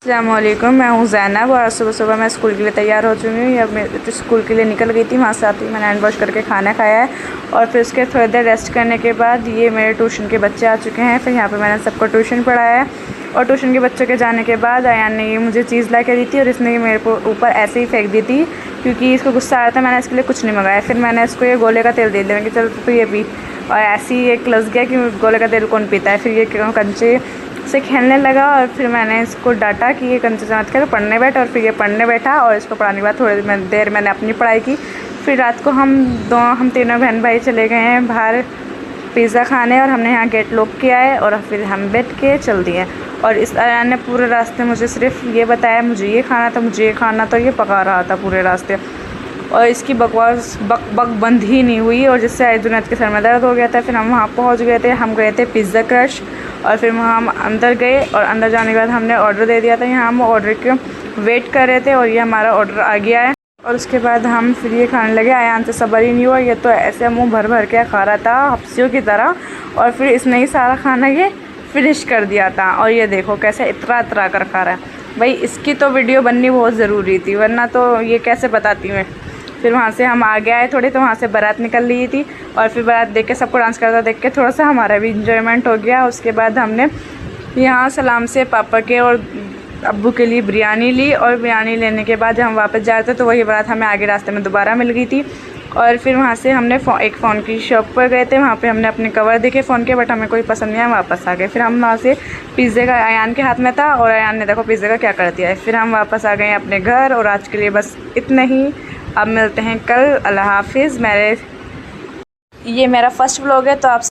अस्सलामुअलैकुम, मैं हूँ ज़ैनब और सुबह सुबह मैं स्कूल के लिए तैयार हो चुकी हूँ। या मैं तो स्कूल के लिए निकल गई थी। वहाँ से आती मैंने हैंड वॉश करके खाना खाया है और फिर उसके थोड़ी देर रेस्ट करने के बाद ये मेरे ट्यूशन के बच्चे आ चुके हैं। फिर यहाँ पे मैंने सबको ट्यूशन पढ़ाया है और ट्यूशन के बच्चों के जाने के बाद अयान ने ये मुझे चीज़ ला के दी थी और इसने ये मेरे को ऊपर ऐसे ही फेंक दी थी क्योंकि इसको गुस्सा आ रहा था। मैंने इसके लिए कुछ नहीं मंगाया। फिर मैंने इसको ये गोले का तेल दे दिया कि चल तो ये पी, और ऐसे ही एक लस गया कि गोले का तेल कौन पीता है। फिर ये कंचे से खेलने लगा और फिर मैंने इसको डांटा कि ये कंचे से मत कर, पढ़ने बैठ। और फिर ये पढ़ने बैठा और इसको पढ़ाने के बाद थोड़ी देर मैंने अपनी पढ़ाई की। फिर रात को हम तीनों बहन भाई चले गए हैं बाहर पिज़्ज़ा खाने और हमने यहाँ गेट लॉक किया है और फिर हम बैठ के चल दिए। और इस अयान ने पूरे रास्ते मुझे सिर्फ ये बताया मुझे ये खाना था, मुझे ये खाना, तो ये पका रहा था पूरे रास्ते और इसकी बकवास बक बंद ही नहीं हुई और जिससे जुनैद के सर में दर्द हो गया था। फिर हम वहाँ पहुँच गए थे। हम गए थे पिज़्ज़ा क्रश और फिर वहाँ हम अंदर गए और अंदर जाने के बाद हमने ऑर्डर दे दिया था। यहाँ हम ऑर्डर के वेट कर रहे थे और ये हमारा ऑर्डर आ गया है। और उसके बाद हम फिर ये खाने लगे। अयान से सब्र ही नहीं हुआ, ये तो ऐसे मुँह भर भर के खा रहा था हफ्सियों की तरह। और फिर इसने ही सारा खाना ये फिनिश कर दिया था और ये देखो कैसे इतरा कर खा रहा है। भाई इसकी तो वीडियो बननी बहुत ज़रूरी थी, वरना तो ये कैसे बताती मैं। फिर वहाँ से हम आगे आए थोड़े, तो वहाँ से बारात निकल रही थी और फिर बारात देख के सबको डांस करता देख के थोड़ा सा हमारा भी इंजॉयमेंट हो गया। उसके बाद हमने यहाँ सलाम से पापा के और अब्बू के लिए बिरयानी ली और बिरयानी लेने के बाद जब हम वापस जा रहे थे तो वही बारात हमें आगे रास्ते में दोबारा मिल गई थी। और फिर वहाँ से हमने एक फ़ोन की शॉप पर गए थे। वहाँ पे हमने अपने कवर देखे फ़ोन के, बट हमें कोई पसंद नहीं आया, वापस आ गए। फिर हम वहाँ से पिज़्ज़े का अयान के हाथ में था और अयान ने देखो पिज़्ज़े का क्या कर दिया है। फिर हम वापस आ गए अपने घर और आज के लिए बस इतना ही। अब मिलते हैं कल। अल्लाह हाफिज़। ये मेरा फर्स्ट व्लॉग है तो आप